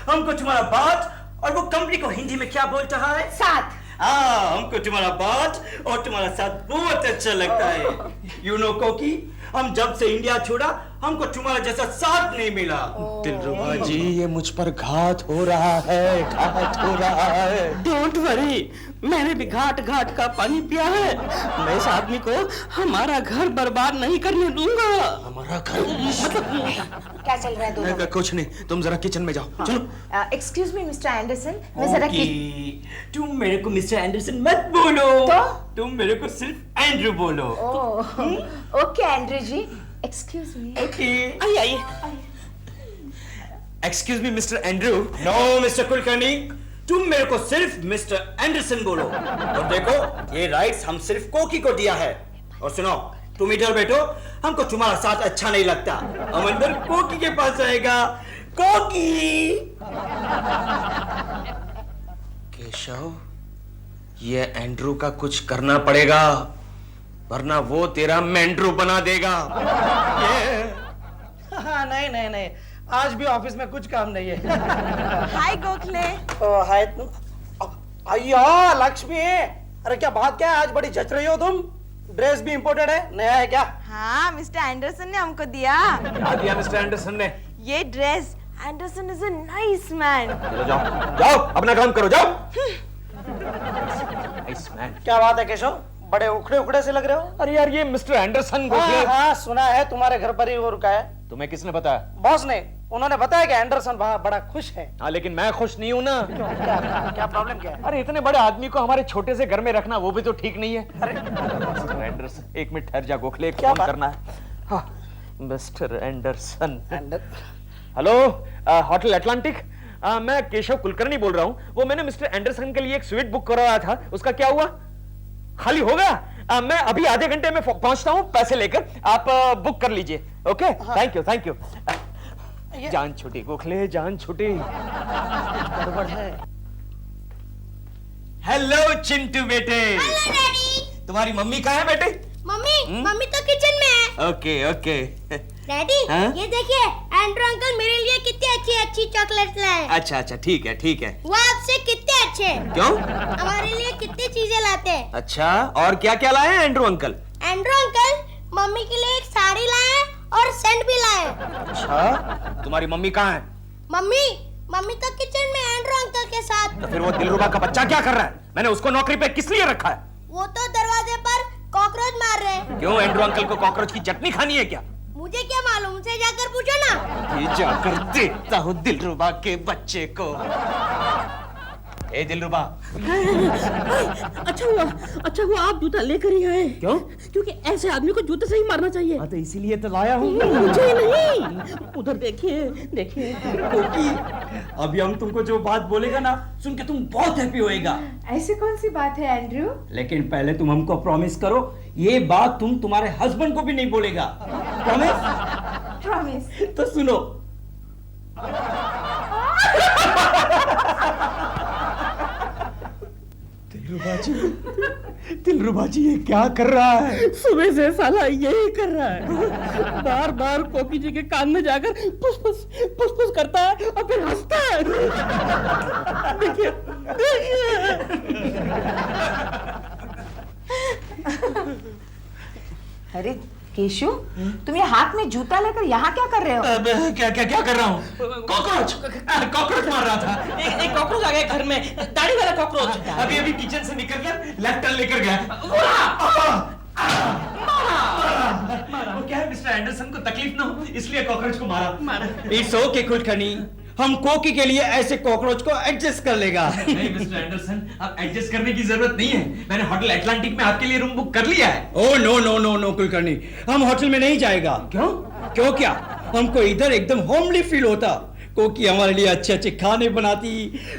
हमको तुम्हारा बात और वो कंपनी को हिंदी में क्या बोलता है? साथ। हमको तुम्हारा बात और तुम्हारा साथ बहुत अच्छा लगता है। यू नो कोकी, हम जब से इंडिया छोड़ा हमको तुम्हारा जैसा साथ नहीं मिला। दिलरुबा जी, ये मुझ पर घात हो रहा है, घात हो रहा है। डोंट वरी, मैंने भी घाट घाट का पानी पिया है। मैं इस आदमी को हमारा घर बर्बाद नहीं करने दूंगा। हमारा घर क्या चल रहा है दोनों में? कुछ नहीं, तुम जरा किचन में जाओ। चलो। एक्सक्यूज मी मिस्टर एंडरसन, मैं जरा तुम मेरे को मिस्टर एंडरसन मत बोलो, तो? तुम मेरे को सिर्फ एंड्रू बोलो। Okay Andrew ji, excuse me. Okay, आइए। Excuse me mister Andrew. No mister Kulkarni, तुम मेरे को सिर्फ मिस्टर एंडरसन बोलो। और देखो, ये राइट्स हम सिर्फ कोकी को दिया है। और सुनो, तुम इधर बैठो, हमको तुम्हारा साथ अच्छा नहीं लगता। हम अंदर कोकी के पास आएगा। कोकी। केशव, ये एंड्रू का कुछ करना पड़ेगा, वरना वो तेरा मेंड्रू बना देगा। हाँ, नहीं नहीं नहीं, आज भी ऑफिस में कुछ काम नहीं है। हाय गोखले। हाय अय्या लक्ष्मी, अरे क्या बात क्या है, आज बड़ी जच रही हो तुम। ड्रेस भी इंपोर्टेड है, नया है क्या? हाँ, मिस्टर एंडरसन ने हमको दिया। क्या दिया मिस्टर एंडरसन ने? ये dress. Anderson is a nice man. चलो जाओ, जाओ अपना काम करो, जाओ। Nice man. क्या बात है केशव, बड़े उखड़े उखड़े से लग रहे हो। अरे यार, ये मिस्टर एंडरसन गोखले। हाँ, सुना है तुम्हारे घर पर ही वो रुका है। तुम्हें किसने बताया? बॉस ने, उन्होंने बताया कि एंडरसन बड़ा खुश है। हाँ, लेकिन मैं खुश नहीं हूँ ना। क्यों, क्या प्रॉब्लम क्या है? अरे इतने बड़े आदमी को हमारे छोटे से घर में रखना, वो भी तो ठीक नहीं है। अरे मिस्टर एंडरसन, एक मिनट ठहर जा गोखले, एक फोन करना है। हाँ, mister Anderson. Hello, hotel Atlantic. मैं केशव कुलकर्णी बोल रहा हूँ। वो मैंने मिस्टर एंडरसन के लिए एक स्वीट बुक करवाया था, उसका क्या हुआ? खाली हो गया? मैं अभी आधे घंटे में पहुंचता हूँ, पैसे लेकर। आप बुक कर लीजिए। Okay, thank you thank you. जान छुटी गोखले, जान छुटी। गड़बड़ है। हेलो चिंटू बेटे। Hello daddy. तुम्हारी मम्मी कहाँ है बेटे? मम्मी तो किचन में है। Okay okay. डैडी, हाँ? ये देखिए, एंड्रू अंकल मेरे लिए कितनी अच्छी अच्छी चॉकलेट लाए। अच्छा अच्छा, ठीक है ठीक है। वो आपसे कितने अच्छे हैं। क्यों? हमारे लिए कितनी चीजें लाते हैं। अच्छा, और क्या क्या लाए हैं Andrew uncle? Andrew uncle mummy के लिए एक साड़ी लाए और सेंट भी लाए। अच्छा, तुम्हारी मम्मी कहाँ है? मम्मी तो किचन में एंड्रू अंकल के साथ। तो फिर वो दिलरुबा का बच्चा क्या कर रहा है? मैंने उसको नौकरी पे किस लिए रखा है? वो तो दरवाजे पर कॉकरोच मार रहे हैं। क्यों, एंड्रू अंकल को कॉकरोच की चटनी खानी है क्या? मुझे क्या मालूम, उनसे जाकर पूछो ना। ये जाकर देखता हूँ दिलरुबा के बच्चे को। ए दिलरुबा। अच्छा हुआ आप जूता लेकर ही आए। क्यों? क्योंकि ऐसे आदमी को जूते से ही मारना चाहिए। हाँ, तो इसीलिए तो लाया हूँ। मुझे नहीं, उधर देखिए देखिए। कोकी, अभी हम तुमको जो बात बोलेगा ना, सुन के तुम बहुत हैप्पी होएगा। ऐसी कौन सी बात है एंड्रू? लेकिन पहले तुम हमको प्रॉमिस करो, ये बात तुम तुम्हारे हस्बैंड को भी नहीं बोलेगा। प्रॉमिस? प्रॉमिस। तो सुनो। दिलरुबा जी ये क्या कर रहा है? सुबह से साला यही कर रहा है। बार बार कोकी जी के कान में जाकर पुस पुस करता है और फिर हंसता है। देखिए अरे केशु, तुम ये हाथ में जूता लेकर यहाँ क्या कर रहे हो? क्या क्या क्या कर रहा हूँ? कॉकरोच मार रहा था। एक कॉकरोच आ गया घर में, दाढ़ी वाला कॉकरोच। अभी अभी किचन से निकलकर लेफ्ट टर्न लेकर गया। वो क्या है, मिस्टर एंडरसन को तकलीफ ना हो इसलिए कॉकरोच को मारा। इट्स ओके कुलकर्णी, हम कोकी के लिए ऐसे कॉकरोच को एडजस्ट कर लेगा। नहीं मिस्टर एंडरसन, अब एडजस्ट करने की जरूरत नहीं है। मैंने होटल अटलांटिक में आपके लिए रूम बुक कर लिया है। Oh no no no no Kulkarni, हम होटल में नहीं जाएगा। क्यों? क्यों क्या? हमको इधर एकदम होमली फील होता। कोकी हमारे लिए अच्छे अच्छे खाने बनाती,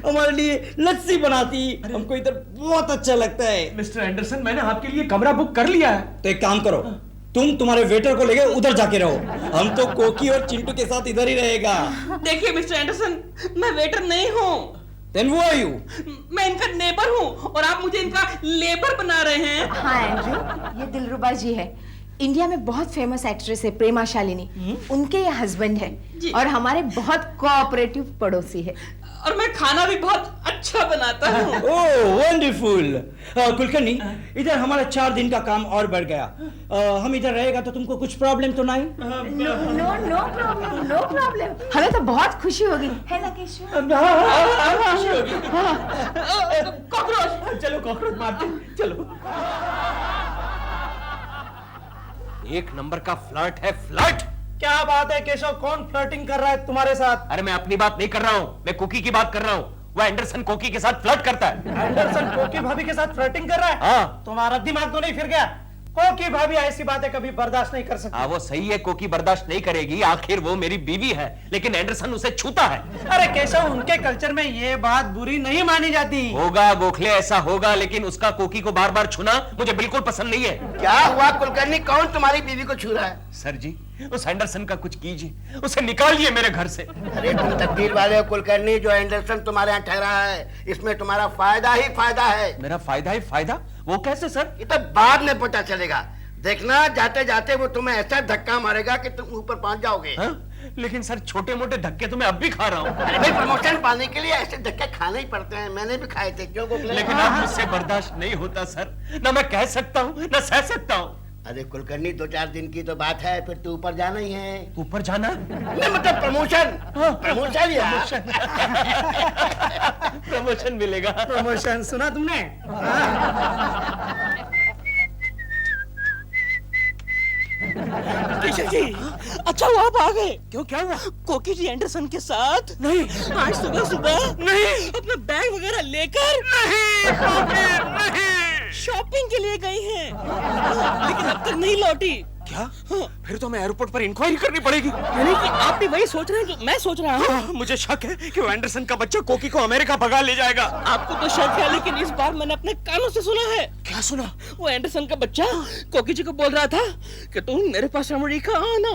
हमारे लिए लस्सी बनाती, हमको इधर बहुत अच्छा लगता है। मिस्टर एंडरसन, मैंने आपके लिए कमरा बुक कर लिया है। तो एक काम करो, तुम तुम्हारे वेटर को लेके उधर जाके रहो, हम तो कोकी और चिंटू के साथ इधर ही रहेगा। देखिए मिस्टर एंडरसन, मैं वेटर नहीं हूँ। Then who are you? मैं इनका नेबर हूँ और आप मुझे इनका लेबर बना रहे हैं। हाँ एंड्रू, ये दिलरुबा जी है। इंडिया में बहुत फेमस एक्ट्रेस है प्रेमा शालिनी, उनके ये हस्बैंड है और हमारे बहुत कोऑपरेटिव पड़ोसी है। और मैं खाना भी बहुत अच्छा बनाता हूँ। ओह वंडरफुल। कुलकर्णी, इधर हमारा 4 दिन का काम और बढ़ गया। हम इधर रहेगा तो तुमको कुछ प्रॉब्लम तो नहीं? No problem. हमें तो बहुत खुशी होगी, है ना केशव? खुशी होगी। कॉकरोच, चलो कॉकरोच मारते, चलो। एक नंबर का फ्लर्ट है, फ्लर्ट। क्या बात है केशव, कौन फ्लर्टिंग कर रहा है तुम्हारे साथ? अरे मैं अपनी बात नहीं कर रहा हूँ, मैं कुकी की बात कर रहा हूँ। वो एंडरसन कोकी के साथ फ्लर्ट करता है। एंडरसन कोकी भाभी के साथ फ्लर्टिंग कर रहा है? हाँ। तुम्हारा दिमाग तो नहीं फिर गया? कोकी भाभी ऐसी बातें कभी बर्दाश्त नहीं कर सकती। हाँ वो सही है, कोकी बर्दाश्त नहीं करेगी, आखिर वो मेरी बीवी है, लेकिन एंडरसन उसे छूता है। अरे केशव, उनके कल्चर में ये बात बुरी नहीं मानी जाती। होगा गोखले, ऐसा होगा, लेकिन उसका कोकी को बार बार छूना मुझे बिल्कुल पसंद नहीं है। क्या हुआ कुलकर्णी, कौन तुम्हारी बीवी को छू रहा है? सर जी, उस एंडरसन का कुछ कीजिए, उसे निकालिए मेरे घर से। अरे तुम तकदीर वाले हो कुलकर्णी, जो एंडरसन तुम्हारे यहाँ ठहरा है इसमें तुम्हारा फायदा ही फायदा है। मेरा फायदा ही फायदा? वो कैसे सर? ये तो बाद में पता चलेगा, देखना जाते जाते वो तुम्हें ऐसा धक्का मारेगा कि तुम ऊपर पहुंच जाओगे। हाँ? लेकिन सर छोटे मोटे धक्के तो मैं अब भी खा रहा हूँ। अरे भाई, प्रमोशन पाने के लिए ऐसे धक्के खाने ही पड़ते हैं, मैंने भी खाए थे। क्यों गोखले? लेकिन अब मुझसे बर्दाश्त नहीं होता सर, ना मैं कह सकता हूँ ना सह सकता हूँ। अरे कुलकर्णी, 2-4 दिन की तो बात है, फिर तू ऊपर जाना ही है। ऊपर जाना? नहीं मतलब प्रमोशन। प्रमोशन यार। प्रमोशन मिलेगा। प्रमोशन सुना तुमने? केशव जी, अच्छा हुआ आप आ गए। क्यों, क्या हुआ? कोकी जी एंडरसन के साथ नहीं, आज सुबह नहीं अपना बैग वगैरह लेकर नहीं शॉपिंग के लिए गई हैं, लेकिन अब तक नहीं लौटी। क्या? फिर तो हमें एयरपोर्ट पर इंक्वायरी करनी पड़ेगी। यानी कि आप भी वही सोच रहे हैं जो मैं सोच रहा हूँ? मुझे शक है कि वो एंडरसन का बच्चा कोकी को अमेरिका भगा ले जाएगा। आपको तो शक है, लेकिन इस बार मैंने अपने कानों से सुना है। क्या सुना? वो एंडरसन का बच्चा कोकी जी को बोल रहा था कि तुम मेरे पास अमेरिका आना।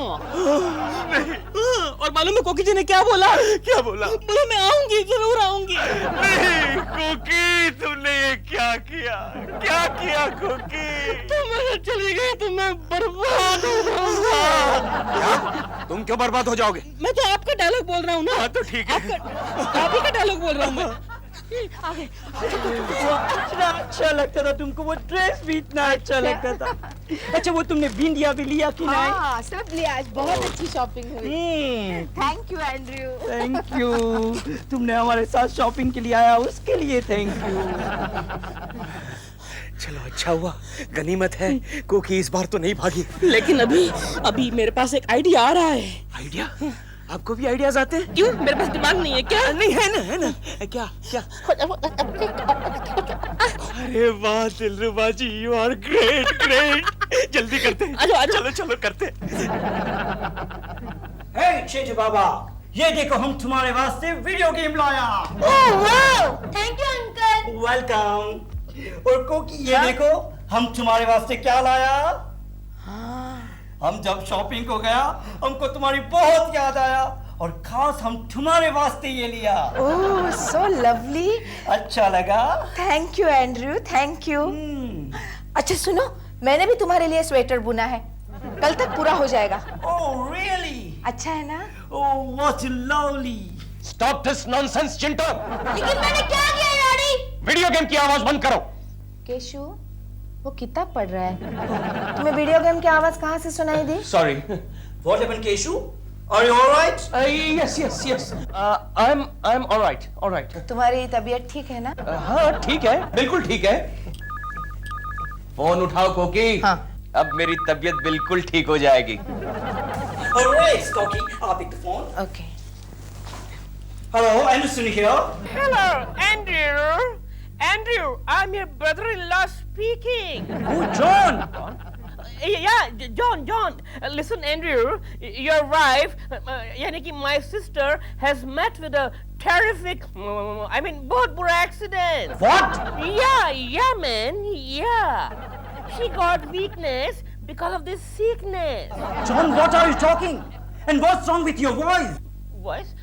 और मालूम है कोकी जी ने क्या बोला? क्या बोला? बोला मैं आऊंगी, जरूर आऊंगी। नहीं कोकी, तुमने ये क्या किया? क्या किया कोकी? तुम अगर चली गई तो मैं बर्बाद हो जाऊंगा। क्या? तुम क्यों बर्बाद हो जाओगे? मैं तो आपका डायलॉग बोल रहा हूँ ना। हाँ तो ठीक है। आप ही का डायलॉग बोल रहा हूँ मैं। आगे। इतना अच्छा लगता था तुमको, वो ड्रेस भी इतना अच्छा लगता था। अच्छा वो तुमने बिंदिया भी लिया कि नहीं? हाँ, सब लिया, आज बहुत अच्छी शॉपिंग हुई। Thank you Andrew. Thank you, तुमने हमारे साथ शॉपिंग के लिए आया, उसके लिए थैंक यू। चलो अच्छा हुआ, गनीमत है, कोकी इस बार तो नहीं भागी। लेकिन अभी मेरे पास एक आइडिया आ रहा है। आइडिया? आपको भी आइडियाज आते हैं? क्यों, मेरे पास दिमाग नहीं है क्या? नहीं है ना। क्या क्या? अरे वाह दिलरुबा जी, यू आर ग्रेट। जल्दी करते हैं। आजो, आजो। चलो करते हैं। हे चेंज बाबा, ये देखो हम तुम्हारे वास्ते वीडियो गेम लाया। Thank you uncle. वेलकम। और कोकी ये देखो हम तुम्हारे वास्ते क्या लाया। हम जब शॉपिंग को गया हमको तुम्हारी बहुत याद आया, और खास हम तुम्हारे वास्ते ये लिया। ओह सो लवली। अच्छा लगा? Thank you Andrew, thank you. अच्छा सुनो, मैंने भी तुम्हारे लिए स्वेटर बुना है, कल तक पूरा हो जाएगा। Oh really? अच्छा है ना? Oh what lovely. Stop this nonsense Chintu. लेकिन मैंने क्या किया डैडी? वीडियो गेम की आवाज बंद करो। केशु, वो किताब पढ़ रहा है, तुम्हें वीडियो गेम की आवाज कहाँ से सुनाई दी? Sorry. What happened Keshu? Are you alright? Yes I am alright. तुम्हारी तबीयत ठीक है ना? हाँ ठीक है, बिल्कुल ठीक है। फोन उठाओ कोकी। हाँ। अब मेरी तबीयत बिल्कुल ठीक हो जाएगी। ऑलराइट कोकी, I'll pick the phone. Okay. Hello, Anderson here. Hello, Andrew, I'm your brother-in-law speaking. Oh, John. Yeah, John. Listen, Andrew, your wife, यानी कि my sister has met with a terrific, बहुत बुरा accident. What? Yeah, man, yeah. She got weakness because of this sickness. John, what are you talking? And what's wrong with your voice? Voice?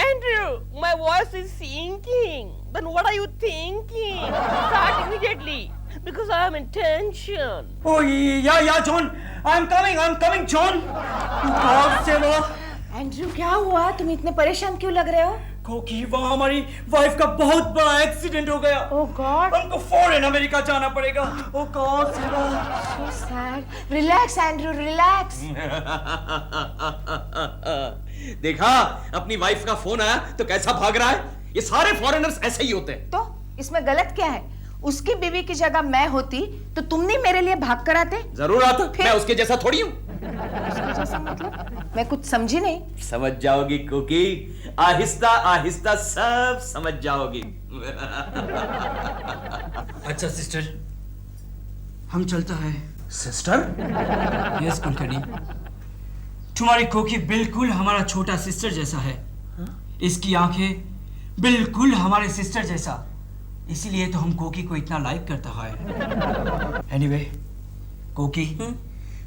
Andrew, my voice is sinking. Then what are you thinking? Start immediately, because I am in tension. Oh, yeah, John. I'm coming, John. God save us. Andrew क्या हुआ, तुम इतने परेशान क्यों लग रहे हो? क्योंकि वहाँ हमारी वाइफ का बहुत बड़ा एक्सीडेंट हो गया। ओह गॉड, हमको फौरन अमेरिका जाना पड़ेगा। Oh god, so sad. Relax Andrew, relax. देखा, अपनी वाइफ का फोन आया तो कैसा भाग रहा है। ये सारे फॉरेनर्स ऐसे ही होते हैं। तो इसमें गलत क्या है? उसकी बीवी की जगह मैं होती तो तुम नहीं मेरे लिए भाग कर आते? जरूर आता, मैं उसके जैसा थोड़ी हूँ। उसके जैसा मतलब? मैं कुछ समझी नहीं। समझ जाओगी कुकी, आहिस्ता आहिस्ता सब समझ जाओगी। अच्छा सिस्टर, हम चलता है। सिस्टर? यस कुलकर्णी, तुम्हारी कोकी बिल्कुल हमारा छोटा सिस्टर जैसा है। इसकी आंखें बिल्कुल हमारे सिस्टर जैसा, इसीलिए तो हम कोकी को इतना लाइक करता है। एनीवे, कोकी,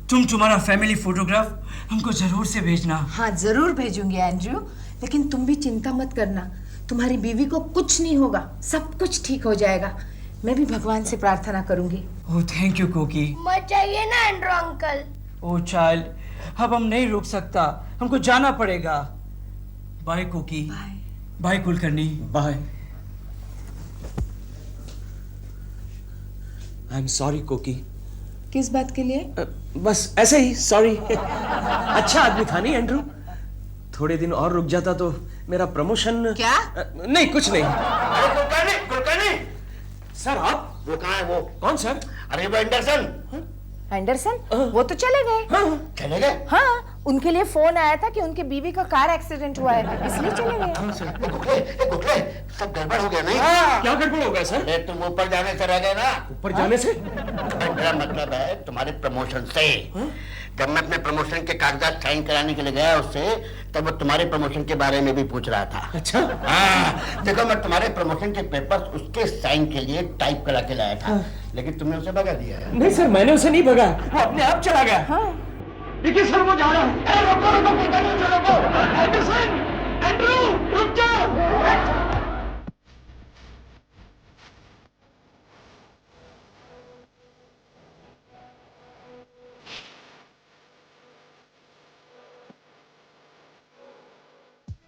तुम तुम्हारा फैमिली फोटोग्राफ हमको जरूर से भेजना। हाँ जरूर भेजूंगी एंड्रू, लेकिन तुम भी चिंता मत करना, तुम्हारी बीवी को कुछ नहीं होगा, सब कुछ ठीक हो जाएगा। मैं भी भगवान से प्रार्थना करूंगी। ओह थैंक यू कोकी। मत जाइए ना एंड्रू अंकल। ओह चाइल्ड, अब हम नहीं रुक सकता, हमको जाना पड़ेगा। Bye Koki. Bye Kulkarni. Bye. I am sorry Koki. किस बात के लिए? बस ऐसे ही सॉरी। अच्छा आदमी था नहीं एंड्रू, थोड़े दिन और रुक जाता तो मेरा प्रमोशन। क्या? नहीं कुछ नहीं। अरे कुलकर्णी, कुलकर्णी, सर आप? वो कहाँ है वो? कौन सर? अरे वो एंडरसन। एंडरसन? वो तो चले गए। चले गए? हाँ, उनके लिए फोन आया था कि उनकी बीवी का कार एक्सीडेंट हुआ है, इसलिए चले गए। गुटले, सब गड़बड़ हो गया नहीं? क्या गड़बड़ हो गया सर? अरे तुम ऊपर जाने से रह गए ना। ऊपर जाने से? मेरा मतलब है तुम्हारे प्रमोशन से। जब मैं अपने प्रमोशन के कागजात साइन कराने के लिए गया उससे, तब वो तुम्हारे प्रमोशन के बारे में भी पूछ रहा था। अच्छा? हाँ, देखो मैं तुम्हारे प्रमोशन के पेपर्स उसके साइन के लिए टाइप करा के लाया था, लेकिन तुमने उसे भगा दिया है। नहीं सर, मैंने उसे नहीं भगा, वो अपने आप चला गया। देखिए सर, वो जा रहा है। रुको रुको रुको रुको रुको। एंडरसन, एंड्रू, रुक जाओ।